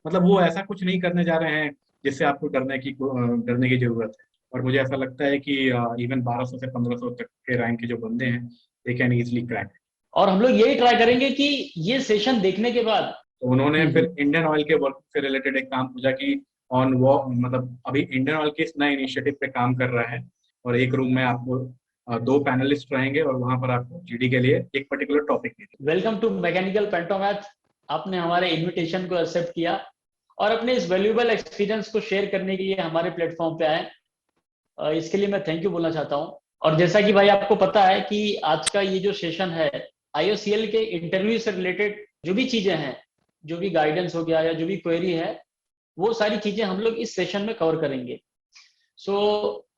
मतलब वो ऐसा कुछ नहीं करने जा रहे हैं जिससे आपको डरने की जरूरत है। और मुझे ऐसा लगता है कि इवन 1200 से 1500 तक के रैंक के जो बंदे हैं, दे कैन इजिली क्रैक। और हम लोग यही ट्राई करेंगे कि ये सेशन देखने के बाद। तो उन्होंने हम्म, फिर इंडियन ऑयल के वर्क से रिलेटेड एक काम पूछा कि ऑन वो मतलब अभी इंडियन ऑयल किस नए इनिशिएटिव पे काम कर रहा है, और एक रूम में आपको दो पैनलिस्ट रहेंगे और वहां पर आपको जीडी के लिए एक पर्टिकुलर टॉपिक देंगे। Welcome to mechanical pentomath. आपने हमारे इनविटेशन को एक्सेप्ट किया और अपने इस वैल्यूएबल एक्सपीरियंस को शेयर करने के लिए हमारे प्लेटफॉर्म पे आए। इसके लिए मैं थैंक यू बोलना चाहता हूँ। और जैसा कि भाई आपको पता है कि आज का ये जो सेशन है, आईओसीएल के इंटरव्यू से रिलेटेड जो भी चीजें हैं, जो भी गाइडेंस हो गया या जो भी क्वेरी है, वो सारी चीजें हम लोग इस सेशन में कवर करेंगे। सो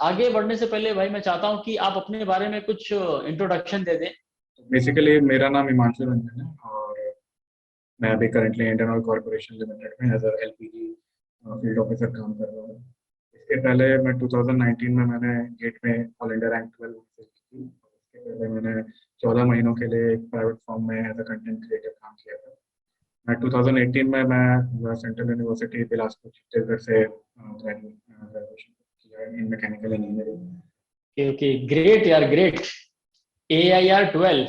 आगे बढ़ने से पहले भाई मैं चाहता हूँ कि आप अपने बारे में कुछ इंट्रोडक्शन दे दें। बेसिकली मेरा नाम हिमांशु रंजन है, और मैं अभी currently Indian oil corporation limited में एज एलपीजी फील्ड ऑफिसर काम कर रहा हूँ। इसके पहले मैं 2019 में मैंने गेट में ऑल इंडिया रैंक 12 हासिल की थी। इसके पहले मैंने 14 महीनों के लिए एक प्राइवेट फॉर्म में एज अ कंटेंट क्रिएटर काम किया था। मैं 2018 में मैं सेंट्रल यूनिवर्सिटी बिलासपुर छत्तीसगढ़ से ग्रेजुएशन किया इन मैकेनिकल इंजीनियरिंग। ओके, ग्रेट यार, ग्रेट। AIR 12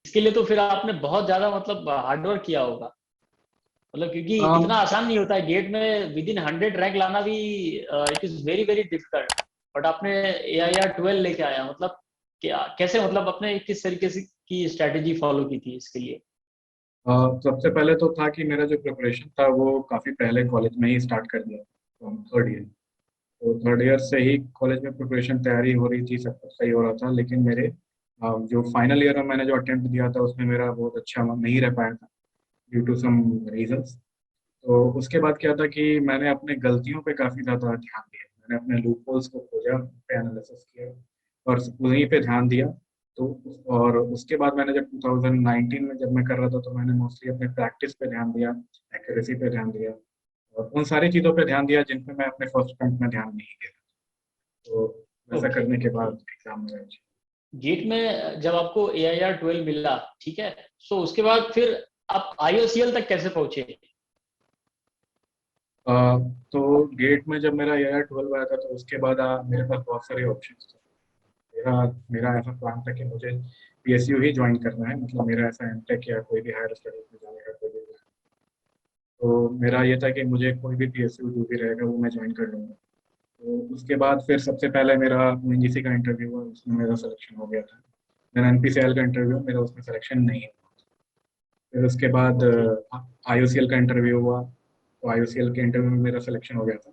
इसके लिए तो फिर आपने बहुत ज्यादा मतलब हार्डवर्क किया होगा, मतलब क्योंकि इतना आसान नहीं होता है गेट में विद इन 100 रैंक लाना भी। It is very very difficult. But आपने AIR 12 लेके आया, मतलब क्या, कैसे, मतलब अपने किस तरीके से की स्ट्रेटेजी फॉलो की थी इसके लिए? सबसे पहले तो था कि मेरा जो प्रिपरेशन था वो काफ़ी पहले कॉलेज में ही स्टार्ट कर दिया, थर्ड ईयर। तो थर्ड ईयर से ही कॉलेज में प्रिपरेशन तैयारी हो रही थी, सब कुछ सही हो रहा था। लेकिन मेरे जो फाइनल ईयर में मैंने जो अटेम्प्ट दिया था उसमें मेरा बहुत अच्छा नहीं रह पाया था, ड्यू टू सम रीजंस। तो उसके बाद क्या था कि मैंने अपने गलतियों पे काफ़ी ज़्यादा ध्यान दिया, मैंने अपने लूप होल्स को खोजा, उन पे एनालिसिस किया और उन्हीं पे ध्यान दिया। तो और उसके बाद मैंने जब 2019 में जब मैं कर रहा था तो मैंने मोस्टली अपने प्रैक्टिस पे ध्यान दिया, एक्यूरेसी पे ध्यान दिया और उन सारी चीज़ों पे ध्यान दिया जिन पे मैं अपने फर्स्ट अटेम्प्ट में ध्यान नहीं दिया। तो वैसा ओके करने के ओके। बाद एग्जाम में अच्छा। गेट में जब आपको AIR 12 मिला, ठीक है, सो उसके बाद फिर आप IOCL तक कैसे पहुंचे? तो गेट में जब मेरा ईयर 12 आया था तो उसके बाद मेरे पास बहुत सारे ऑप्शन थे। मेरा मेरा ऐसा प्लान था कि मुझे पीएसयू ही ज्वाइन करना है, मतलब मेरा ऐसा एमटेक या कोई भी हायर स्टडीज में जाने का कोई भी plan। तो मेरा ये था कि मुझे कोई भी पीएसयू जो भी रहेगा वो मैं ज्वाइन कर लूँगा। तो उसके बाद फिर सबसे पहले मेरा ओएनजीसी का इंटरव्यू हुआ, उसमें मेरा सिलेक्शन हो गया था। देन एनपीसीएल का इंटरव्यू, मेरा उसमें सिलेक्शन नहीं हुआ। फिर उसके बाद ओके। आईओसीएल का इंटरव्यू हुआ, तो आईओसीएल के इंटरव्यू में मेरा सिलेक्शन हो गया था।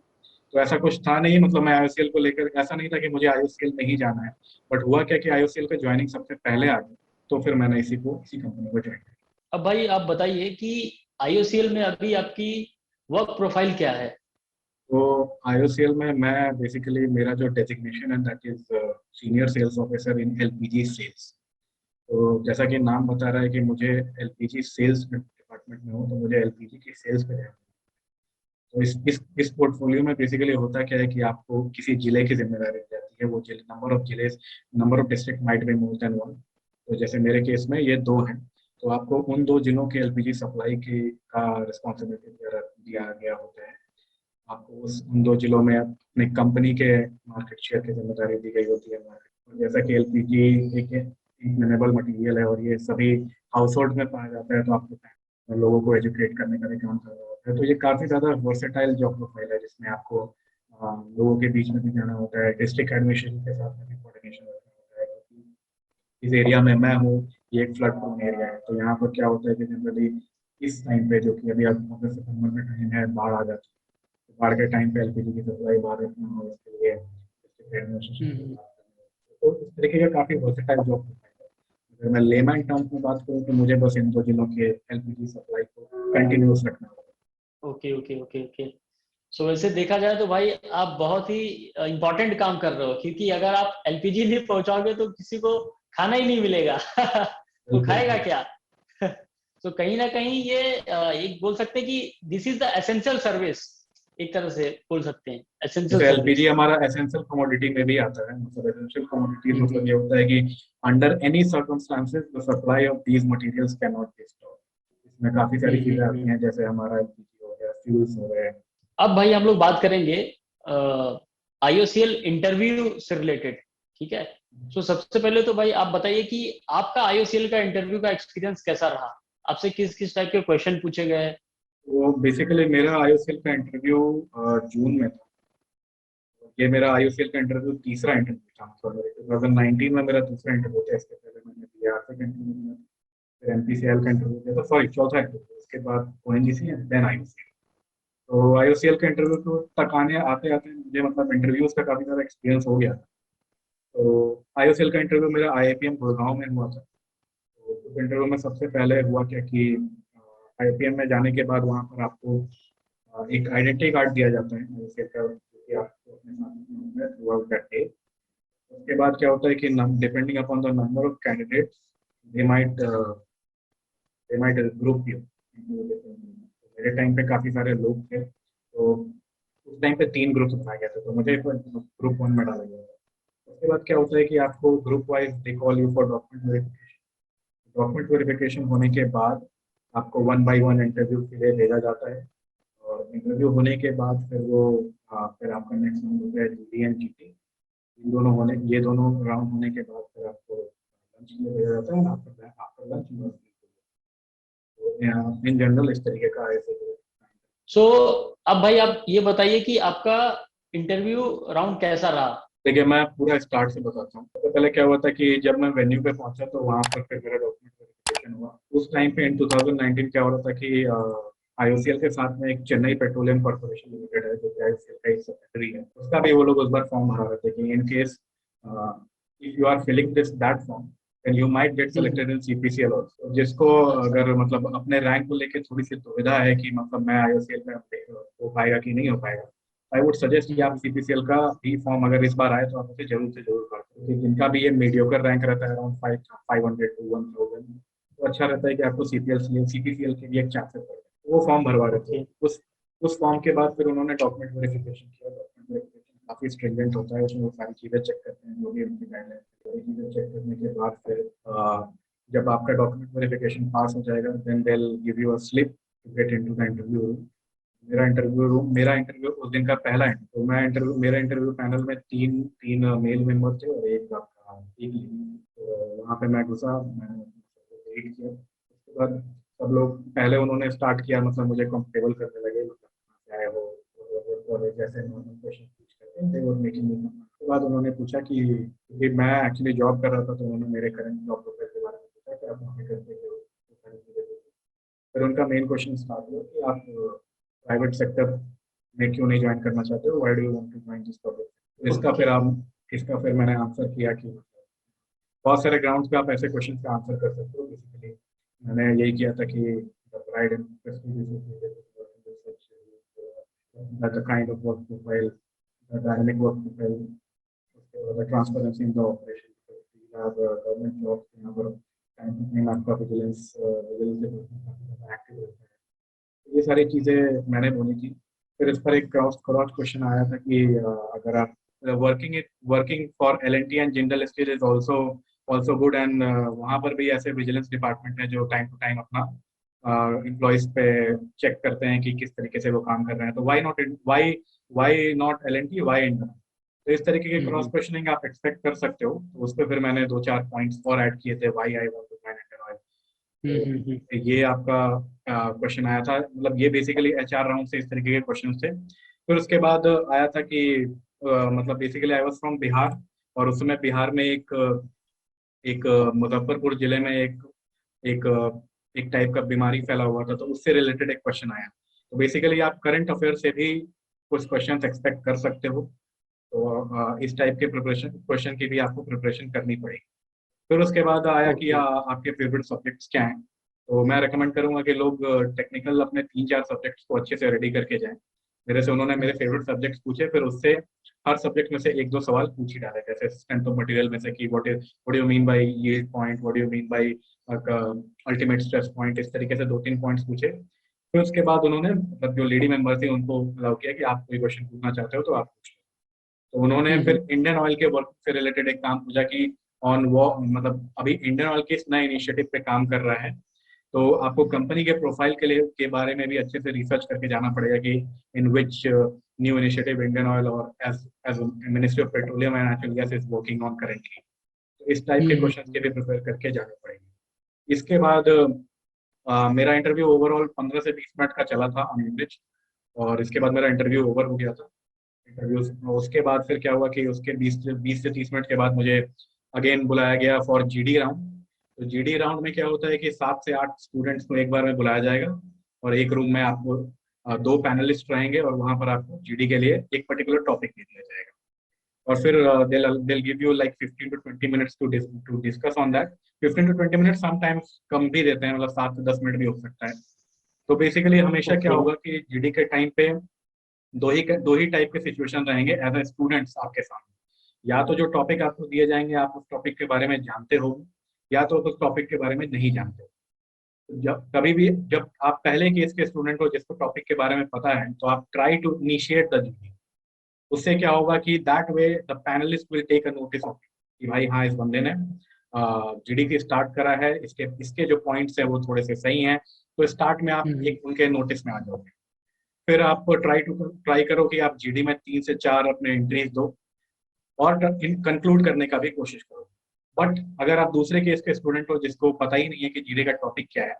तो ऐसा कुछ था नहीं, मतलब मैं आईओसीएल को लेकर ऐसा नहीं था कि मुझे आईओसीएल में ही जाना है। बट हुआ क्या कि आईओसीएल का ज्वाइनिंग सबसे पहले आ गई, तो फिर मैंने इसी कंपनी को ज्वाइन किया। अब भाई आप बताइए कि IOCL में अभी आपकी वर्क प्रोफाइल क्या है? तो आईओसीएल में मैं बेसिकली, मेरा जो डेजिग्नेशन है that is senior sales officer in LPG sales. तो जैसा कि नाम बता रहा है कि मुझे एलपीजी सेल्स डिपार्टमेंट में हूँ, तो मुझे एलपीजी की सेल्स पे ध्यान। तो इस पोर्टफोलियो में बेसिकली होता क्या है कि आपको किसी जिले की जिम्मेदारी दी जाती है। वो जिले, number of district might be more than one. तो जैसे मेरे केस में ये दो हैं, तो आपको उन दो जिलों के एलपीजी सप्लाई की का रिस्पॉन्सिबिलिटी दिया गया होता है। आपको उन दो जिलों में अपनी कंपनी के मार्केट शेयर की जिम्मेदारी दी गई होती है। और जैसा कि एलपीजी एक इनमिनेबल मटेरियल है और ये सभी हाउस होल्ड में पाया जाता है, तो आपको लोगों को एजुकेट करने का भी काम कर रहा होता है। तो ये काफ़ी ज़्यादा वर्सेटाइल जॉब प्रोफाइल है, जिसमें आपको लोगों के बीच में भी जाना होता है, डिस्ट्रिक्ट एडमिनिस्ट्रेशन के साथ में भी कोऑर्डिनेशन रखना होता है, क्योंकि इस एरिया में मैं हूँ, ये एक फ्लड प्रोन एरिया है। तो यहाँ पर क्या होता है कि जनरली इस टाइम पे, जो कि अभी अगस्त सितंबर में टाइम है, बाढ़ आ जाती है। तो बाढ़ के टाइम पे एलपीजी की सप्लाई बाहर रखना हो, इसके लिए डिस्ट्रिक्ट एडमिनिस्ट्रेशन के हम्म। साथ करना होता है। तो इस तरीके का काफ़ी वर्सेटाइल जॉब प्रोफाइल है। अगर मैं लेमैन टर्म्स में बात करूँ तो मुझे बस इन दो जिलों के एलपीजी सप्लाई को कंटिन्यूस रखना होगा। Okay okay okay okay. So वैसे देखा जाए तो भाई आप बहुत ही इंपॉर्टेंट काम कर रहे हो, क्योंकि अगर आप LPG नहीं पहुंचाओगे तो किसी को खाना ही नहीं मिलेगा तो बिल्कुल खाएगा बिल्कुल। क्या? तो कहीं ना कहीं ये एक बोल सकते हैं कि this is the essential service, एक तरह से बोल सकते हैं एसेंशियल जैसे सर्विस। एलपीजी हमारा एसेंशियल कमोडिटी में भी आता है, मतलब एसेंशियल कमोडिटीज हम्म मतलब हम्म ये होता है कि under any circumstances the supply of these materials can not be stop. इसमें काफी सारी चीजें आती हम्म। हैं, जैसे हमारा एलपीजी हो फ्यूल्स हो रहे हैं। अब भाई हम लोग बात करेंगे IOCL इंटरव्यू से रिलेटेड, ठीक है। तो सबसे पहले तो भाई आप बताइए कि आपका IOCL का इंटरव्यू का एक्सपीरियंस कैसा रहा, आपसे किस किस टाइप के क्वेश्चन पूछे गए। तो बेसिकली मेरा IOCL का इंटरव्यू जून में था। ये मेरा IOCL का इंटरव्यू तीसरा इंटरव्यू था, मतलब 2019 में मेरा दूसरा इंटरव्यू था। इसके पहले मैंने BRC का इंटरव्यू दिया, फिर MPCL का इंटरव्यू दिया था, सॉरी चौथा इंटरव्यू, उसके बाद ONGC एंड देन IOCL। तो IOCL के इंटरव्यू तो तक आने आते आते मुझे मतलब इंटरव्यूज का काफी ज्यादा एक्सपीरियंस हो गया था। तो IOCL का इंटरव्यू मेरा IIPM गुड़गांव में हुआ था। तो उस इंटरव्यू में सबसे पहले हुआ क्या कि IIPM में जाने के बाद वहाँ पर आपको एक आइडेंटिटी कार्ड दिया जाता है IOCL का, जो कि आपको अपने साथ में होना है थ्रू आउट दैट डे। उसके बाद क्या होता है कि depending upon the number of candidates they might they might group you. मेरे टाइम पे काफी सारे लोग थे, तो उस टाइम पे 3 ग्रुप बनाए गए थे, तो मुझे ग्रुप 1 में डाला गया था। उसके बाद क्या होता है कि आपको group wise they call you for document verification. Document verification होने के बाद आपको 1 बाई 1 इंटरव्यू के लिए भेजा जाता है। और इंटरव्यू होने के बाद फिर वो फिर आपका नेक्स्ट राउंड होता है GD एंड GT। ये दोनों राउंड होने के बाद फिर आपको लंच के लिए भेजा जाता है। आफ्टर लंच इन जनरल इस तरीके का ऐसे। सो अब भाई आप ये बताइए कि आपका इंटरव्यू राउंड कैसा रहा। देखिए मैं पूरा स्टार्ट से बताता हूँ। सबसे पहले क्या हुआ था कि जब मैं वेन्यू पे पहुंचा तो वहाँ पर फिर मेरा डॉक्यूमेंट वेरिफिकेशन हुआ। उस टाइम पे इन 2019 क्या हो रहा था कि IOCL के साथ में एक चेन्नई पेट्रोलियम कॉर्पोरेशन लिमिटेड है, जो कि IOCL का एक सब्सिडरी है। उसका भी वो लोग उस बार फॉर्म भरा रहे थे कि in case if you are filling this that form then you might get selected in CPCL also। जिसको अगर मतलब अपने रैंक को लेके थोड़ी सी दुविधा है कि मतलब मैं IOCL में हो पाएगा कि नहीं हो पाएगा, आई वुड सजेस्ट कि आप CPCL का भी फॉर्म अगर इस बार आए तो आप उसे जरूर से जरूर भर, क्योंकि जिनका भी ये मीडियोकर रैंक रहता है अराउंड 500 to 1000, तो अच्छा रहता है कि आपको CPCL के भी एक चांसेस है। वो फॉर्म भरवा रहे थे। उस फॉर्म के बाद फिर उन्होंने डॉक्यूमेंट वेरिफिकेशन किया। डॉक्यूमेंट वेरिफिकेशन काफी स्ट्रिंजेंट होता है, उसमें वो सारी चीजें चेक करते हैं, जो भी उनकी गाइडलाइन, सारी चीजें चेक करने के बाद फिर जब आपका डॉक्यूमेंट वेरिफिकेशन पास हो जाएगा then they will give you a slip to get into the interview room. मेरा इंटरव्यू उस दिन का पहला है, तो मेरा इंटरव्यू पैनल में तीन तीन मेल मेंबर थे और एक आपका एक लेडी। तो वहाँ पे मैं घुसा, मैंने वेट किया। उसके बाद सब लोग पहले उन्होंने स्टार्ट किया, मतलब मुझे कंफर्टेबल करने लगे, मतलब कहाँ से आए हो और जैसे नॉर्मल क्वेश्चन पूछ करते हैं, और मेकिंग मी। उसके बाद उन्होंने पूछा कि मैं एक्चुअली जॉब कर रहा था, तो उन्होंने मेरे करंट जॉब प्रोफाइल के बारे में पूछा कि आप वहाँ पे करते हो, वो सारी चीज़ें पूछी। फिर उनका मेन क्वेश्चन स्टार्ट हुआ कि आप प्राइवेट सेक्टर में क्यों नहीं ज्वाइन करना चाहते हो, why do you want to join this project. इसका फिर मैंने आंसर किया कि बहुत सारे ग्राउंड्स पे आप ऐसे क्वेश्चन का आंसर कर सकते हो। बेसिकली मैंने यही किया था कि pride and the kind of work profile, the dynamic work profile, the transparency in the operation, because we have government jobs यहाँ पर टाइम टू टाइम आपका विजिलेंस एक्टिव रहता है। ये सारी चीजें मैंने बोली थी। फिर इस पर एक क्रॉस क्रॉस क्वेश्चन आया था कि अगर आप working for L&T and Jindal steel is also also good, and वहाँ पर भी ऐसे विजिलेंस डिपार्टमेंट है जो टाइम टू टाइम अपना एम्प्लॉयज पे चेक करते हैं कि किस तरीके से वो काम कर रहे हैं। तो why not L&T, why India. तो इस तरीके के क्रॉस क्वेश्चनिंग आप एक्सपेक्ट कर सकते हो। तो उस पर फिर मैंने 2-4 पॉइंट्स और ऐड किए थे, why I want to join Indian Oil. तो ये आपका क्वेश्चन आया था, मतलब ये बेसिकली HR राउंड से इस तरीके के क्वेश्चन थे। फिर उसके बाद आया था कि मतलब basically I was from Bihar, और उस समय बिहार में एक एक मुजफ्फरपुर जिले में एक एक टाइप का बीमारी फैला हुआ था, तो उससे रिलेटेड एक क्वेश्चन आया। तो बेसिकली आप करंट अफेयर से भी कुछ क्वेश्चन एक्सपेक्ट कर सकते हो। तो इस टाइप के क्वेश्चन की भी आपको प्रिपरेशन करनी पड़ेगी। फिर उसके बाद आया कि आपके फेवरेट सब्जेक्ट्स क्या हैं। तो मैं रेकमेंड करूंगा कि लोग टेक्निकल अपने 3-4 सब्जेक्ट्स को अच्छे से रेडी करके जाएं। मेरे से उन्होंने मेरे फेवरेट सब्जेक्ट्स पूछे, फिर उससे हर सब्जेक्ट में से 1-2 सवाल पूछ ही डाले, जैसे स्ट्रेंथ ऑफ मटेरियल में से कि what do mean by yield point, what do mean by ultimate stress point, इस तरीके से 2-3 पॉइंट्स पूछे। फिर उसके बाद उन्होंने मतलब जो लेडी मेंबर थी उनको अलाउ किया कि आप कोई क्वेश्चन पूछना चाहते हो तो आप पूछ। तो उन्होंने फिर इंडियन ऑयल के वर्क से रिलेटेड एक काम पूछा कि ऑन वो मतलब अभी इंडियन ऑयल किस नए इनिशिएटिव पे काम कर रहा है तो आपको कंपनी के प्रोफाइल के बारे में भी अच्छे से रिसर्च करके जाना पड़ेगा कि in which new initiative Indian Oil और as ministry of petroleum and natural gas is working on currently. तो इस टाइप के क्वेश्चन के भी प्रिपेयर करके जाने पड़ेंगे। इसके बाद मेरा इंटरव्यू ओवरऑल 15 से 20 मिनट का चला था ऑन एवरेज, और इसके बाद मेरा इंटरव्यू ओवर हो गया था। इंटरव्यू उसके बाद फिर क्या हुआ कि उसके 20 से 30 मिनट के बाद मुझे अगेन बुलाया गया फॉर जीडी राउंड। तो जीडी राउंड में क्या होता है कि 7 से 8 स्टूडेंट्स को एक बार में बुलाया जाएगा, और एक रूम में आपको 2 पैनलिस्ट रहेंगे, और वहां पर आपको जीडी के लिए एक पर्टिकुलर टॉपिक दे दिया जाएगा। और फिर they'll give you like 15 to 20 minutes to discuss on that। 15 to 20 minute sometimes come भी देते हैं, मतलब 7 से 10 मिनट भी हो सकता है। तो बेसिकली हमेशा क्या होगा कि जीडी के टाइम पे दो ही टाइप के सिचुएशन रहेंगे एज ए स्टूडेंट्स आपके सामने। या तो जो टॉपिक आपको दिए जाएंगे आप उस टॉपिक के बारे में जानते हो, या तो उस टॉपिक के बारे में नहीं जानते। जब कभी भी जब आप पहले केस के स्टूडेंट हो जिसको टॉपिक के बारे में पता है, तो आप try to initiate the GD. उससे क्या होगा कि that way the panelist will take a notice of कि भाई हाँ इस बंदे ने जीडी की स्टार्ट करा है, इसके जो पॉइंट्स है वो थोड़े से सही हैं, तो स्टार्ट में आप एक उनके नोटिस में आ जाओगे। फिर आप ट्राई करो कि आप जीडी में 3 से 4 अपने एंट्रीज दो, और कंक्लूड करने का भी कोशिश करो। बट अगर आप दूसरे केस के स्टूडेंट हो जिसको पता ही नहीं है कि जीडी का टॉपिक क्या है,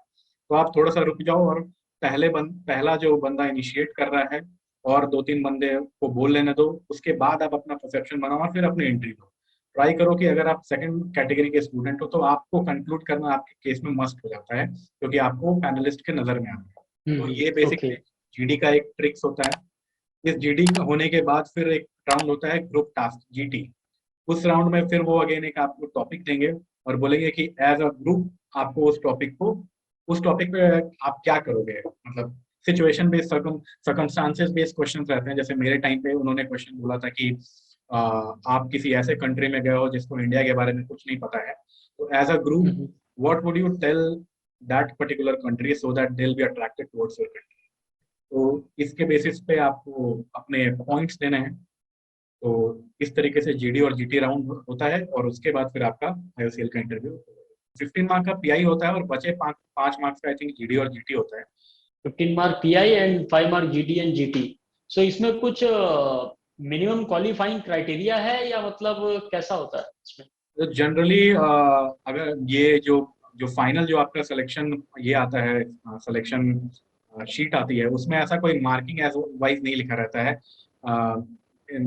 तो आप थोड़ा सा रुक जाओ, और पहला जो बंदा इनिशिएट कर रहा है और 2-3 बंदे को बोल लेने दो, उसके बाद आप अपना परसेप्शन बनाओ और फिर अपनी एंट्री दो। ट्राई करो कि अगर आप सेकंड कैटेगरी के स्टूडेंट हो तो आपको कंक्लूड करना आपके केस में मस्ट हो जाता है, क्योंकि आपको पैनलिस्ट के नजर में आता है। तो ये बेसिकली जीडी का एक ट्रिक्स होता है। इस जीडी होने के बाद फिर एक राउंड होता है ग्रुप टास्क जीटी। उस राउंड में फिर वो अगेन एक आपको टॉपिक देंगे और बोलेंगे कि एज अ ग्रुप आपको उस टॉपिक पे आप क्या करोगे। मतलब situation based circumstances based questions रहते हैं। जैसे मेरे टाइम पे उन्होंने क्वेश्चन बोला था कि आप किसी ऐसे कंट्री में गए हो जिसको इंडिया के बारे में कुछ नहीं पता है, तो as a group what would you tell that particular country so that they will be attracted towards your country. तो इसके बेसिस पे आपको अपने पॉइंट्स देने हैं। तो इस तरीके से जीडी और जीटी राउंड होता है, और उसके बाद फिर आपका आईओसीएल का इंटरव्यू 15 मार्क का पीआई होता है, और बचे 5 मार्क्स का आई थिंक जीडी और जीटी होता है। 15 mark PI and 5 mark GD and GT. So इसमें कुछ मिनिमम क्वालिफाइंग क्राइटेरिया है या मतलब कैसा होता है इसमें? तो जनरली अगर ये जो फाइनल जो आपका सिलेक्शन ये आता है, सिलेक्शन शीट आती है, उसमें ऐसा कोई मार्किंग एज वाइज नहीं लिखा रहता है।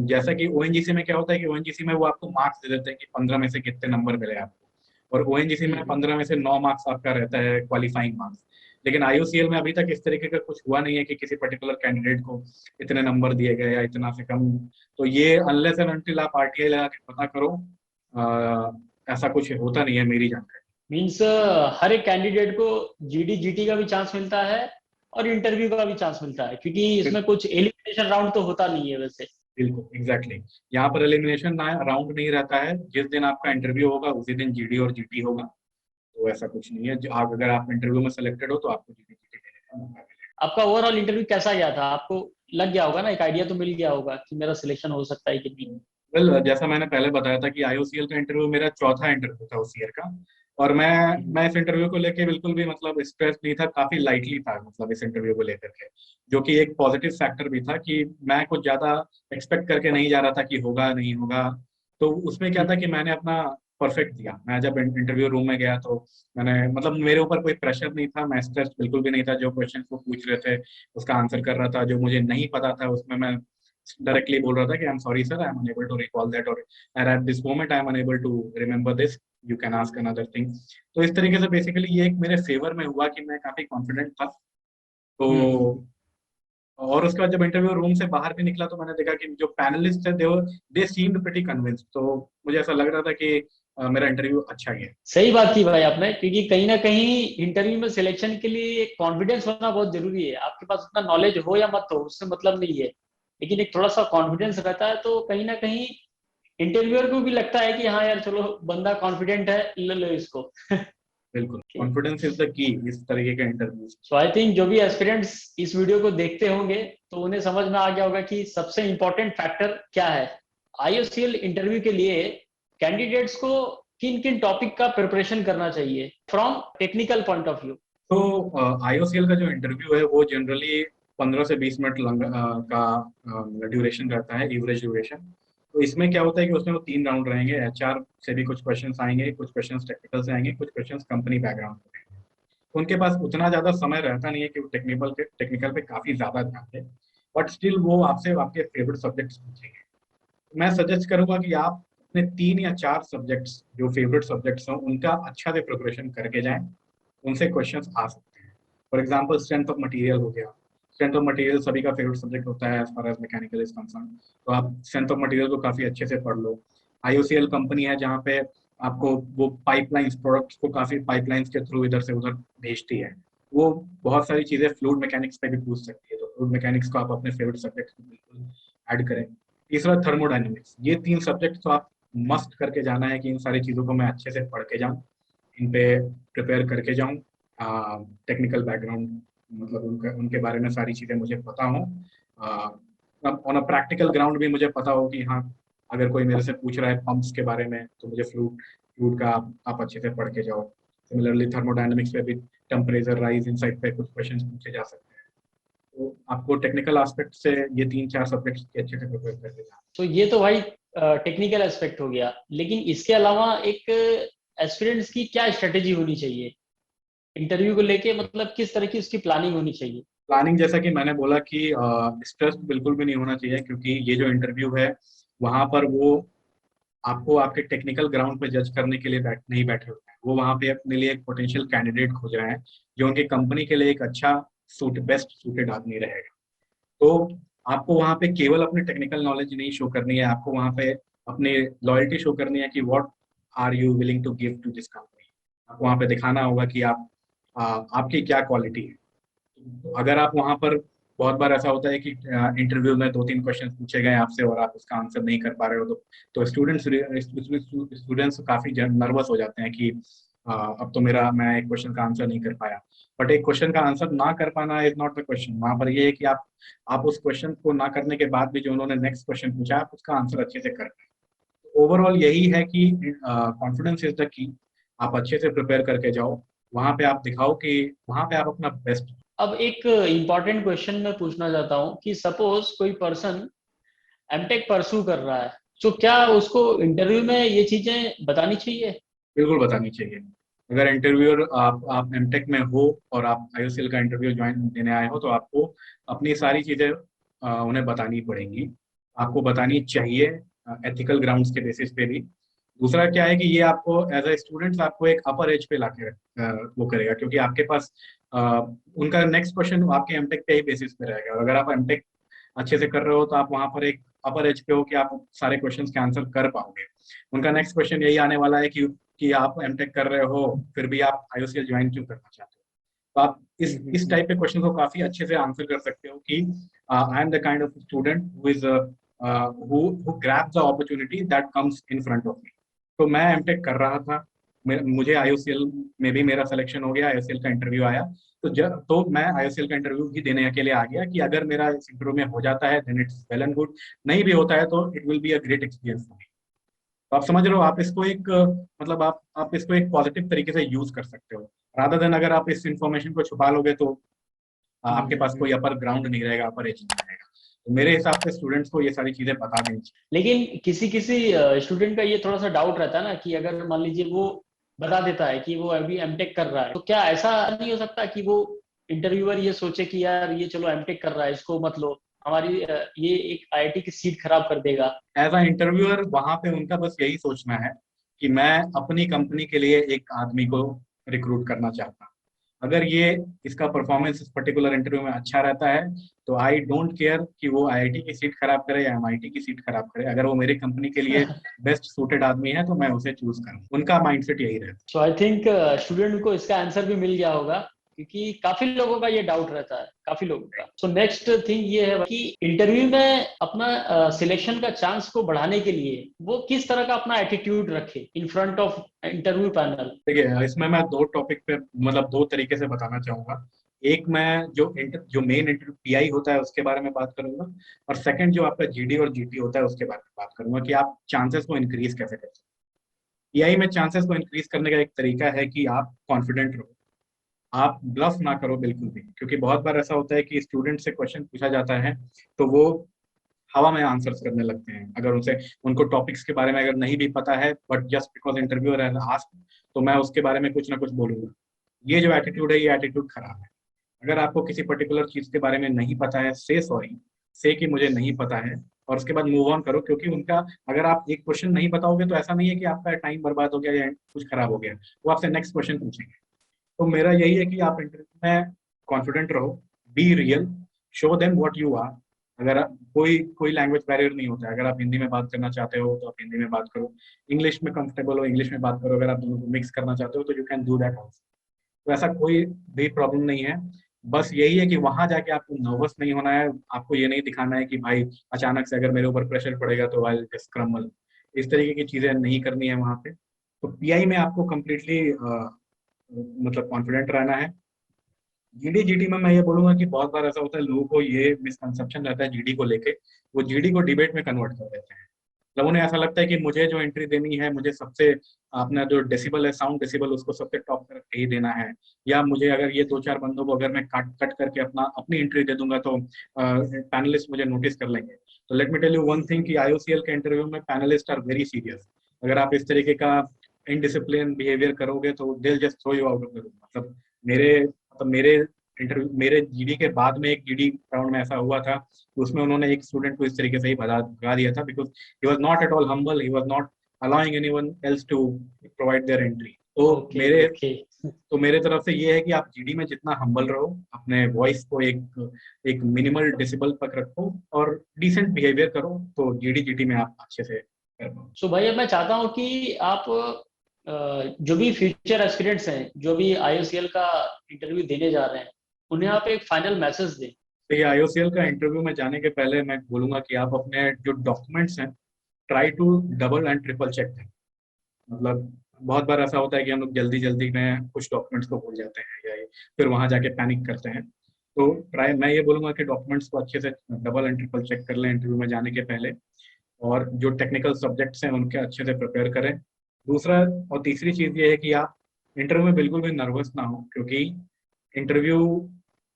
जैसा कि ओएनजीसी में क्या होता है कि ओएनजीसी में वो आपको मार्क्स दे देते हैं कि 15 में से कितने नंबर मिले आपको, और ओएनजीसी में 15 में से 9 मार्क्स आपका रहता है क्वालिफाइंग मार्क्स। लेकिन आईओसीएल में अभी तक इस तरीके का कुछ हुआ नहीं है कि किसी पर्टिकुलर कैंडिडेट को इतने नंबर दिए गए या इतना से कम। तो ये अनलेस एंड अनटिल आप आरटीआई लगा के पता करो, ऐसा कुछ होता नहीं है मेरी जानकारी। मीन्स हर एक कैंडिडेट को जीडी जीटी का भी चांस मिलता है और इंटरव्यू का भी चांस मिलता है, क्योंकि इसमें कुछ एलिमिनेशन राउंड तो होता नहीं है वैसे। बिल्कुल एग्जैक्टली यहाँ पर एलिमिनेशन राउंड नहीं रहता है। जिस दिन आपका इंटरव्यू होगा उसी दिन जीडी और जीटी होगा। तो ऐसा कुछ नहीं है, अगर आप इंटरव्यू में सेलेक्टेड हो तो आपको जीडी जीटी देने का मौका मिलेगा। आपका ओवरऑल इंटरव्यू कैसा गया था? आपको लग गया होगा ना, एक आइडिया तो मिल गया होगा कि मेरा सिलेक्शन हो सकता है कि नहीं? वेल जैसा मैंने पहले बताया था कि आईओसीएल का इंटरव्यू मेरा चौथा इंटरव्यू था उस ईयर का, और मैं इस इंटरव्यू को लेके बिल्कुल भी मतलब स्ट्रेस नहीं था, काफी लाइटली था मतलब इस इंटरव्यू को लेकर के, जो कि एक पॉजिटिव फैक्टर भी था कि मैं कुछ ज्यादा एक्सपेक्ट करके नहीं जा रहा था कि होगा नहीं होगा। तो उसमें क्या था कि मैंने अपना परफेक्ट दिया। मैं जब इंटरव्यू रूम में गया तो मैंने मतलब मेरे ऊपर कोई प्रेशर नहीं था, मैं स्ट्रेस बिल्कुल भी नहीं था। जो क्वेश्चन वो पूछ रहे थे उसका आंसर कर रहा था, जो मुझे नहीं पता था उसमें मैं डायरेक्टली बोल रहा था कि I am sorry sir, I am unable to recall that, और at this moment I am unable to remember this, you can ask another thing. तो इस तरीके से बेसिकली ये एक मेरे फेवर में हुआ कि मैं काफी कॉन्फिडेंट था। तो और उसके बाद जब इंटरव्यू रूम से बाहर भी निकला तो मैंने देखा कि जो पैनलिस्ट है दे सीम्ड प्रीटी कन्विंस्ड। तो मुझे ऐसा लग रहा था कि मेरा इंटरव्यू अच्छा गया। सही बात की भाई आपने, क्योंकि कहीं ना कहीं इंटरव्यू में सिलेक्शन के लिए कॉन्फिडेंस होना बहुत जरूरी है। आपके पास उतना नॉलेज हो या मत हो उससे मतलब नहीं है, लेकिन एक थोड़ा सा कॉन्फिडेंस रहता है तो कहीं ना कहीं इंटरव्यूअर को भी लगता है कि हाँ यार चलो बंदा कॉन्फिडेंट है, ले लो इसको। बिल्कुल कॉन्फिडेंस इज द की इस तरीके का इंटरव्यू। सो आई थिंक जो भी एस्पिरेंट्स इस वीडियो को देखते होंगे तो उन्हें समझ में आ गया होगा कि सबसे इंपॉर्टेंट फैक्टर क्या है। आईओसीएल इंटरव्यू के लिए कैंडिडेट्स को किन किन टॉपिक का प्रिपरेशन करना चाहिए from technical point of view. तो IOCL का जो इंटरव्यू है वो जनरली 15 से 20 मिनट का ड्यूरेशन रहता है, एवरेज ड्यूरेशन। तो इसमें क्या होता है कि उसमें वो 3 राउंड रहेंगे। HR से भी कुछ क्वेश्चंस आएंगे, कुछ क्वेश्चंस टेक्निकल से आएंगे, कुछ क्वेश्चंस कंपनी बैकग्राउंड से आएंगे। तो उनके पास उतना ज्यादा समय रहता नहीं है कि वो टेक्निकल पे काफी ज्यादा ध्यान दें, बट स्टिल वो आपसे आपके फेवरेट सब्जेक्ट्स पूछेंगे। मैं सजेस्ट करूंगा कि आप अपने 3 या 4 सब्जेक्ट्स जो फेवरेट सब्जेक्ट्स हों उनका अच्छा से प्रिपरेशन करके जाएं। उनसे क्वेश्चंस आ सकते हैं। For example strength of material हो गया। स्ट्रेंथ ऑफ मटेरियल सभी का फेवरेट सब्जेक्ट होता है as far as mechanical is concern. तो आप स्ट्रेंथ ऑफ मटेरियल को काफी अच्छे से पढ़ लो। IOCL कंपनी है जहाँ पे आपको वो पाइपलाइंस प्रोडक्ट्स को काफी पाइपलाइंस के थ्रू इधर से उधर भेजती है। वो बहुत सारी चीजें फ्लूइड मैकेनिक्स पे भी पूछ सकती है, तो फ्लूइड मैकेनिक्स को आप अपने फेवरेट सब्जेक्ट में बिल्कुल ऐड करें। तीसरा थर्मोडायनेमिक्स। ये 3 सब्जेक्ट तो आप मस्ट करके जाना है कि इन सारी चीजों को मैं अच्छे से पढ़ के जाऊं, इन पे प्रिपेयर करके जाऊं। टेक्निकल बैकग्राउंड मतलब उनके बारे में सारी चीजें मुझे पता हो। ऑन अ प्रैक्टिकल ग्राउंड भी मुझे पता हो कि हाँ, अगर कोई मेरे से पूछ रहा है पंप्स के बारे में तो मुझे फ्लूइड फ्लूइड का आप अच्छे से पढ़ के जाओ। सिमिलरली थर्मोडायनेमिक्स पे भी टेम्परेचर राइज इनसाइड पे कुछ क्वेश्चंस पूछे जा सकते हैं। तो आपको टेक्निकल एस्पेक्ट से ये 3-4 सब्जेक्ट्स के अच्छे से प्रिपेयर करके जाना। तो ये तो भाई टेक्निकल एस्पेक्ट हो गया, लेकिन इसके अलावा एक एस्पिरेंट्स की क्या स्ट्रेटेजी होनी चाहिए इंटरव्यू को लेके, मतलब किस तरह की उसकी प्लानिंग होनी चाहिए? प्लानिंग जैसा कि मैंने बोला कि स्ट्रेस बिल्कुल भी नहीं होना चाहिए, क्योंकि ये जो इंटरव्यू है वहां पर वो आपको आपके टेक्निकल ग्राउंड पे जज करने के लिए नहीं बैठे हुए हैं। वो वहां पे अपने लिए एक पोटेंशियल कैंडिडेट खोज रहे हैं जो उनकी कंपनी के लिए एक अच्छा बेस्ट सूटेड आदमी रहेगा। तो आपको वहां पे केवल अपनी टेक्निकल नॉलेज नहीं शो करनी है, आपको वहां पे अपनी लॉयल्टी शो करनी है कि what are you willing to give to this company. आपको वहां पे दिखाना होगा कि आपकी क्या क्वालिटी है। अगर आप वहां पर बहुत बार ऐसा होता है कि इंटरव्यू में 2-3 क्वेश्चन पूछे गए आपसे और आप उसका आंसर नहीं कर पा रहे हो, तो स्टूडेंट्स काफी नर्वस हो जाते हैं कि अब तो मेरा मैं एक क्वेश्चन का आंसर नहीं कर पाया। बट एक क्वेश्चन का आंसर ना कर पाना इज नॉट द क्वेश्चन। वहां पर ये है कि आप उस क्वेश्चन को ना करने के बाद भी जो उन्होंने नेक्स्ट क्वेश्चन पूछा आप उसका आंसर अच्छे से कर पाए। ओवरऑल यही है कि कॉन्फिडेंस इज द की। आप अच्छे से प्रिपेयर करके जाओ, वहां पे आप दिखाओ कि वहां पे आप अपना बेस्ट। अब एक इम्पॉर्टेंट क्वेश्चन मैं पूछना चाहता हूँ कि सपोज कोई पर्सन एमटेक परसू कर रहा है, तो क्या उसको इंटरव्यू में ये चीजें बतानी चाहिए? बिल्कुल बतानी चाहिए। अगर इंटरव्यूअर आप एमटेक में हो और आप IOCL का इंटरव्यू ज्वाइन देने आए हो तो आपको अपनी सारी चीजें उन्हें बतानी पड़ेंगी। आपको बतानी चाहिए एथिकल ग्राउंड्स के बेसिस पे भी। दूसरा क्या है कि ये आपको एज ए स्टूडेंट आपको एक अपर एज पे लाके वो करेगा, क्योंकि आपके पास उनका नेक्स्ट क्वेश्चन आपके एमटेक पे ही बेसिस पे रहेगा। अगर आप एमटेक अच्छे से कर रहे हो तो आप वहां पर एक अपर एज पे हो कि आप सारे क्वेश्चंस के आंसर कर पाओगे। उनका नेक्स्ट क्वेश्चन यही आने वाला है कि आप एमटेक कर रहे हो फिर भी आप IOCL ज्वाइन क्यों करना चाहते हो। तो आप इस टाइप के क्वेश्चन को काफी अच्छे से आंसर कर सकते हो कि I am the kind of student who is who grabs the opportunity that comes in front of me. तो मैं एमटेक कर रहा था, मुझे IOCL में भी मेरा सिलेक्शन हो गया, IOCL का इंटरव्यू आया। तो मैं IOCL का इंटरव्यू भी देने के लिए आ गया कि अगर मेरा इस इंटरव्यू में हो जाता है then it's well and good, नहीं भी होता है तो it will be a great experience for me. तो आप समझ रहे हो, आप इसको एक मतलब आप इसको एक पॉजिटिव तरीके से यूज कर सकते हो, रादर देन अगर आप इस इंफॉर्मेशन को छुपा लोगे तो आपके पास कोई अपर ग्राउंड नहीं रहेगा, अपर एज नहीं रहेगा। तो मेरे हिसाब से स्टूडेंट्स को ये सारी चीजें बता देनी चाहिए। लेकिन किसी किसी स्टूडेंट का ये थोड़ा सा डाउट रहता है ना कि अगर मान लीजिए वो बता देता है कि वो अभी एमटेक कर रहा है, तो क्या ऐसा नहीं हो सकता कि वो इंटरव्यूअर ये सोचे कि यार ये चलो एमटेक कर रहा है, इसको मत लो, हमारी ये एक IIT की सीट खराब कर देगा? एज अ इंटरव्यूअर वहां पे उनका बस यही सोचना है कि मैं अपनी कंपनी के लिए एक आदमी को रिक्रूट करना चाहता हूँ। अगर ये इसका परफॉर्मेंस इस पर्टिकुलर इंटरव्यू में अच्छा रहता है तो आई डोंट केयर कि वो IIT की सीट खराब करे या MIT की सीट खराब करे। अगर वो मेरी कंपनी के लिए बेस्ट सूटेड आदमी है तो मैं उसे चूज करूँ। उनका माइंडसेट यही रहता सो आई थिंक स्टूडेंट को इसका आंसर भी मिल गया होगा, क्योंकि काफी लोगों का ये डाउट रहता है, काफी लोगों का। सो नेक्स्ट थिंग ये है कि इंटरव्यू में अपना सिलेक्शन का चांस को बढ़ाने के लिए वो किस तरह का अपना एटीट्यूड रखे in front of interview panel. है। देखिए, इसमें मैं 2 टॉपिक पे मतलब 2 तरीके से बताना चाहूंगा। एक मैं जो मेन इंटरव्यू PI होता है उसके बारे में बात करूंगा, और सेकंड जो आपका GD और GP होता है उसके बारे में बात करूंगा कि आप चांसेस को इंक्रीज कैसे कर सकते हैं। PI में चांसेस को इंक्रीज करने का एक तरीका है कि आप कॉन्फिडेंट रहो, आप ब्लफ ना करो बिल्कुल भी, क्योंकि बहुत बार ऐसा होता है कि स्टूडेंट से क्वेश्चन पूछा जाता है तो वो हवा में आंसर्स करने लगते हैं। अगर उनसे उनको टॉपिक्स के बारे में अगर नहीं भी पता है, but just because interviewer has asked, तो मैं उसके बारे में कुछ ना कुछ बोलूंगा। ये जो एटीट्यूड है, ये एटीट्यूड खराब है। अगर आपको किसी पर्टिकुलर चीज के बारे में नहीं पता है, से सॉरी, से कि मुझे नहीं पता है, और उसके बाद मूव ऑन करो। क्योंकि उनका, अगर आप एक क्वेश्चन नहीं बताओगे तो ऐसा नहीं है कि आपका टाइम बर्बाद हो गया या कुछ खराब हो गया, वो आपसे नेक्स्ट क्वेश्चन पूछेंगे। तो मेरा यही है कि आप इंटरव्यू में कॉन्फिडेंट रहो, be real, show them what you are. अगर कोई कोई लैंग्वेज बैरियर नहीं होता है। अगर आप हिंदी में बात करना चाहते हो तो आप हिंदी में बात करो, इंग्लिश में कंफर्टेबल हो इंग्लिश में बात करो, अगर आप दोनों को मिक्स करना चाहते हो तो you can do that also. तो ऐसा कोई भी प्रॉब्लम नहीं है। बस यही है कि वहां जाके आपको नर्वस नहीं होना है। आपको ये नहीं दिखाना है कि भाई अचानक से अगर मेरे ऊपर प्रेशर पड़ेगा तो आई जस्ट क्रम्बल। इस तरीके की चीजें नहीं करनी है वहां पे। तो पीआई में आपको कम्प्लीटली मतलब कॉन्फिडेंट रहना है। जीडी जीडी में मैं ये बोलूंगा कि बहुत बार ऐसा होता है, लोगों को ये मिसकंसेप्शन रहता है जीडी को लेके, वो जीडी को डिबेट में कन्वर्ट कर देते हैं। मतलब उन्हें ऐसा लगता है कि मुझे जो एंट्री देनी है, मुझे सबसे अपना जो डेसिबल है, साउंड डेसिबल, उसको सबसे टॉप करके ही देना है। या मुझे अगर ये दो चार बंदों को अगर मैं कट कट करके अपनी एंट्री दे दूंगा तो पैनलिस्ट मुझे नोटिस कर लेंगे। तो let me tell you one thing कि आईओसीएल के इंटरव्यू में पैनलिस्ट आर वेरी सीरियस। अगर आप इस तरीके का इनडिसिप्लिन बिहेवियर करोगे तो they'll just throw you out of the room. मेरे इंटरव्यू, मेरे जीडी के बाद में एक जीडी राउंड में ऐसा हुआ था कि उसमें उन्होंने एक स्टूडेंट को इस तरीके से ही भगा दिया था, because he was not at all humble, he was not allowing anyone else to provide their entry. Okay okay. तो मेरे तरफ से ये है कि आप जीडी में जितना हम्बल रहो, अपने वॉइस को एक मिनिमल डेसिबल तक रखो और डिसेंट बिहेवियर करो, तो जीडी जीडी में आप अच्छे से कर पाओ। सो भाई अब मैं चाहता हूँ कि आप जो भी फ्यूचर एस्पिरेंट्स हैं, जो भी आईओसीएल का इंटरव्यू देने जा रहे हैं, उन्हें आप एक फाइनल मैसेज दें। तो ये आईओसीएल का इंटरव्यू में जाने के पहले मैं बोलूंगा कि आप अपने जो डॉक्यूमेंट्स हैं, try to double and triple check करें। मतलब बहुत बार ऐसा होता है कि हम लोग जल्दी जल्दी में कुछ डॉक्यूमेंट्स को भूल जाते हैं, या फिर वहां जाके पैनिक करते हैं। तो ट्राई, मैं ये बोलूंगा कि डॉक्यूमेंट्स को अच्छे से डबल एंड ट्रिपल चेक कर लें इंटरव्यू में जाने के पहले। और जो टेक्निकल सब्जेक्ट्स हैं उनके अच्छे से प्रिपेयर करें। दूसरा और तीसरी चीज ये है कि आप इंटरव्यू में बिल्कुल भी नर्वस ना हो, क्योंकि इंटरव्यू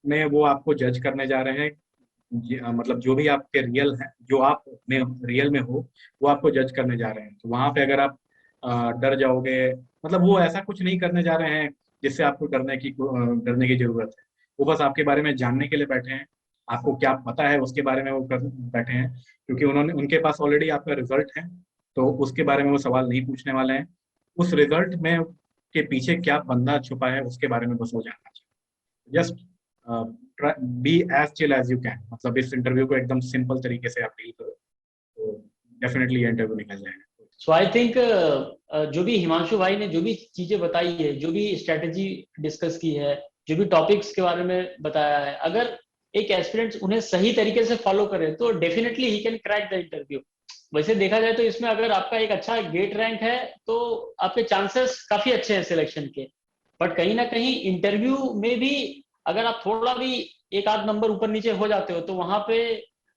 में वो आपको जज करने जा रहे हैं। मतलब जो भी आपके रियल है, जो आप में रियल में हो, वो आपको जज करने जा रहे हैं। तो वहां पे अगर आप डर जाओगे, मतलब वो ऐसा कुछ नहीं करने जा रहे हैं जिससे आपको डरने की जरूरत है। वो बस आपके बारे में जानने के लिए बैठे हैं। आपको क्या पता है उसके बारे में वो बैठे हैं, क्योंकि उनके पास ऑलरेडी आपका रिजल्ट है। तो उसके बारे में वो सवाल नहीं पूछने वाले हैं। उस रिजल्ट में के पीछे क्या बंदा छुपा है उसके बारे में बस वो जानना चाहिए। Just be as chill as you can. मतलब इस इंटरव्यू को एकदम सिंपल तरीके से आप डील करो, तो डेफिनेटली ये इंटरव्यू निकल जाएगा। सो आई थिंक जो भी हिमांशु भाई ने जो भी चीजें बताई है, जो भी स्ट्रेटेजी डिस्कस की है, जो भी टॉपिक्स के बारे में बताया है, अगर एक एस्पिरेंट्स उन्हें सही तरीके से फॉलो करे तो definitely he can crack the interview. वैसे देखा जाए तो इसमें अगर आपका एक अच्छा गेट रैंक है तो आपके चांसेस काफी अच्छे हैं सिलेक्शन के। बट कहीं ना कहीं इंटरव्यू में भी अगर आप थोड़ा भी एक आध नंबर ऊपर नीचे हो जाते हो तो वहां पे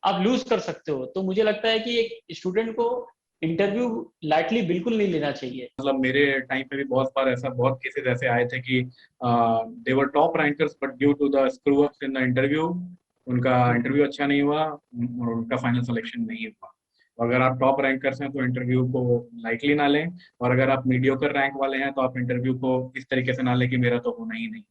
आप लूज कर सकते हो। तो मुझे लगता है कि एक स्टूडेंट को इंटरव्यू लाइटली बिल्कुल नहीं लेना चाहिए। मतलब मेरे टाइम पे भी बहुत केसेस ऐसे आए थे कि they were top rankers, but due to the screw ups in the interview, उनका इंटरव्यू अच्छा नहीं हुआ और उनका फाइनल सिलेक्शन नहीं हुआ। तो अगर आप टॉप रैंकर्स हैं तो इंटरव्यू को लाइटली ना लें, और अगर आप मीडियोकर रैंक वाले हैं तो आप इंटरव्यू को इस तरीके से ना लें कि मेरा तो होना ही नहीं।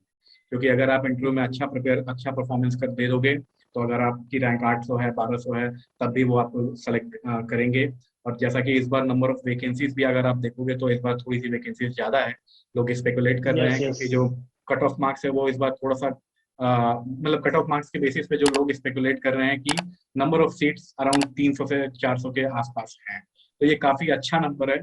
क्योंकि अगर आप इंटरव्यू में अच्छा परफॉर्मेंस कर दे दोगे, तो अगर आपकी रैंक 800 है, 1200 है, तब भी वो आपको सेलेक्ट करेंगे। और जैसा कि इस बार नंबर ऑफ वैकेंसीज भी अगर आप देखोगे तो इस बार थोड़ी सी वैकेंसीज ज्यादा है। लोग स्पेकुलेट कर रहे यस हैं, यस। क्योंकि जो कट ऑफ मार्क्स है वो इस बार थोड़ा सा मतलब कट ऑफ मार्क्स के बेसिस पे जो लोग स्पेकुलेट कर रहे हैं कि नंबर ऑफ सीट्स अराउंड 300 से 400 के आसपास हैं। तो ये काफी अच्छा नंबर है।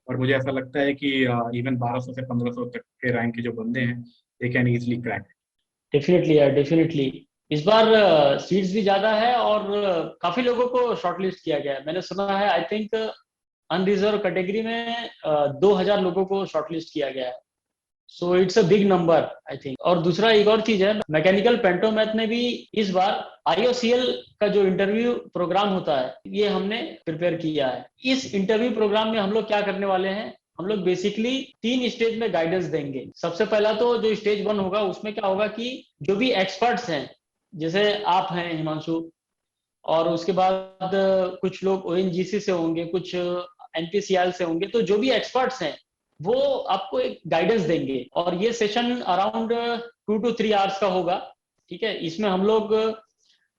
और मुझे ऐसा लगता है कि इवन 1200 से 1500 तक के रैंक के जो बंदे हैं, they can easily crack. Definitely यार, डेफिनेटली। इस बार सीट्स भी ज्यादा है और काफी लोगों को शॉर्टलिस्ट किया गया है। मैंने सुना है आई थिंक अनरिजर्व कैटेगरी में 2000 लोगों को शॉर्टलिस्ट किया गया है। So it's a big number I think. और दूसरा एक और चीज है, मैकेनिकल पेंटोमैथ में भी इस बार आईओसीएल का जो इंटरव्यू प्रोग्राम होता है ये हमने प्रिपेयर किया है। इस इंटरव्यू प्रोग्राम में हम लोग क्या करने वाले हैं, हम लोग बेसिकली 3 स्टेज में गाइडेंस देंगे। सबसे पहला तो जो स्टेज 1 होगा उसमें क्या होगा कि जो भी एक्सपर्ट्स हैं, जैसे आप हैं हिमांशु, और उसके बाद कुछ लोग ओएनजीसी से होंगे, कुछ एनपीसीआई से होंगे, तो जो भी एक्सपर्ट्स हैं वो आपको एक गाइडेंस देंगे। और ये सेशन अराउंड 2 to 3 आवर्स का होगा। ठीक है, इसमें हम लोग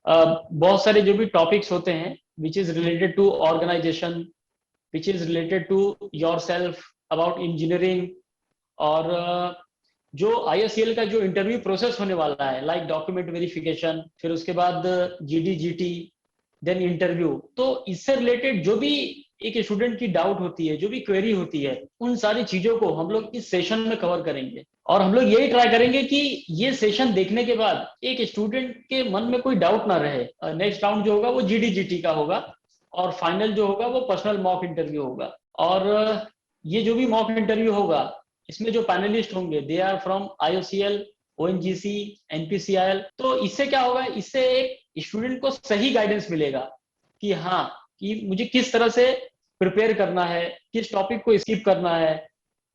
बहुत सारे जो भी टॉपिक्स होते हैं which is related to organisation, which is related to yourself, about engineering, और जो आईओसीएल का जो इंटरव्यू प्रोसेस होने वाला है, लाइक डॉक्यूमेंट वेरिफिकेशन, फिर उसके बाद जीडीजीटी, देन इंटरव्यू, तो इससे रिलेटेड जो भी एक स्टूडेंट की डाउट होती है, जो भी क्वेरी होती है, उन सारी चीजों को हम लोग इस सेशन में कवर करेंगे। और हम लोग यही ट्राई करेंगे कि ये सेशन देखने के बाद एक स्टूडेंट के मन में कोई डाउट ना रहे। नेक्स्ट राउंड जो होगा वो जीडीजीटी का होगा, और फाइनल जो होगा वो पर्सनल मॉक इंटरव्यू होगा। और ये जो भी मॉक इंटरव्यू होगा, इसमें जो पैनलिस्ट होंगे they are from IOCL, ONGC, NPCIL. तो इससे क्या होगा, इससे एक स्टूडेंट को सही गाइडेंस मिलेगा कि हाँ, कि मुझे किस तरह से प्रिपेयर करना है, किस टॉपिक को स्किप करना है,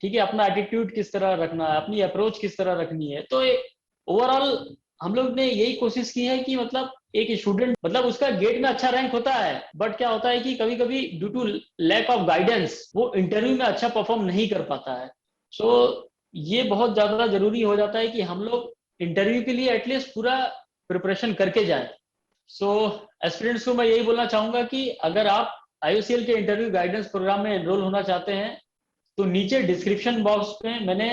ठीक है, अपना एटीट्यूड किस तरह रखना है, अपनी अप्रोच किस तरह रखनी है। तो एक ओवरऑल हम लोग ने यही कोशिश की है कि मतलब एक स्टूडेंट, मतलब उसका गेट में अच्छा रैंक होता है, बट क्या होता है कि कभी कभी due to lack of guidance वो इंटरव्यू में अच्छा परफॉर्म नहीं कर पाता है। सो ये बहुत ज्यादा जरूरी हो जाता है कि हम लोग इंटरव्यू के लिए एटलीस्ट पूरा प्रिपरेशन करके जाएं। सो एस्पिरेंट्स को मैं यही बोलना चाहूंगा कि अगर आप आईओसीएल के इंटरव्यू गाइडेंस प्रोग्राम में एनरोल होना चाहते हैं तो नीचे डिस्क्रिप्शन बॉक्स में मैंने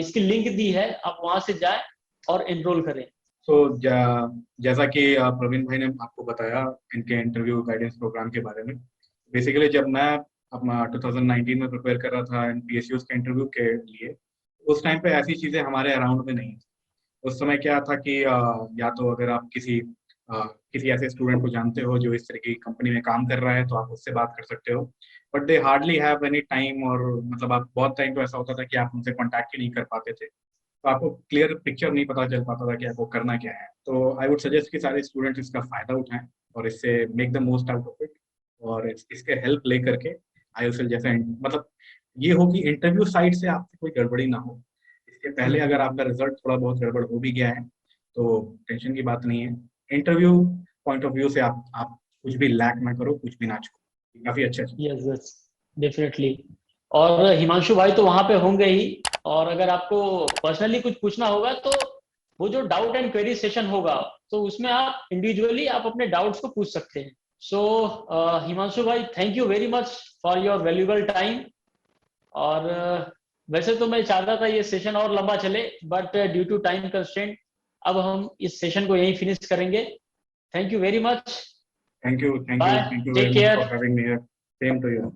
इसकी लिंक दी है, आप वहां से जाएं और एनरोल करें। जैसा कि प्रवीण भाई ने आपको बताया इनके इंटरव्यू गाइडेंस प्रोग्राम के बारे में, बेसिकली जब मैं अपना 2019 में प्रिपेयर कर रहा था पीएसयूज के इंटरव्यू के लिए, उस टाइम पे ऐसी चीजें हमारे अराउंड में नहीं थी। उस समय क्या था कि या तो अगर आप किसी ऐसे स्टूडेंट को जानते हो जो इस तरह की कंपनी में काम कर रहा है तो आप उससे बात कर सकते हो, but they hardly have any time, और मतलब आप बहुत टाइम तो ऐसा होता था कि आप उनसे कॉन्टैक्ट ही नहीं कर पाते थे, तो आपको क्लियर पिक्चर नहीं पता चल पाता था कि आपको करना क्या है। तो आई वुड सजेस्ट कि सारे स्टूडेंट्स इसका फायदा उठाएं और इससे make the most out of it, और इसके हेल्प ले करके आईओसीएल जैसे मतलब ये हो कि इंटरव्यू साइड से आपसे कोई गड़बड़ी ना हो। इसके पहले अगर आपका रिजल्ट थोड़ा बहुत गड़बड़ हो भी गया है तो टेंशन की बात नहीं है। इंटरव्यू पॉइंट ऑफ व्यू से आप कुछ भी लैक ना करो, कुछ भी ना छो, काफी अच्छा है। Yes yes, definitely. और हिमांशु भाई तो वहां पे होंगे ही, और अगर आपको पर्सनली कुछ पूछना होगा तो वो जो डाउट एंड क्वेरी सेशन होगा तो उसमें आप इंडिविजुअली आप अपने डाउट्स को पूछ सकते हैं। सो हिमांशु भाई, thank you very much for your valuable time. और वैसे तो मैं चाहता था ये सेशन और लंबा चले, but due to time constraint अब हम इस सेशन को यहीं फिनिश करेंगे। Thank you very much. Thank you bye, very take much for care. Having me here. Same to you.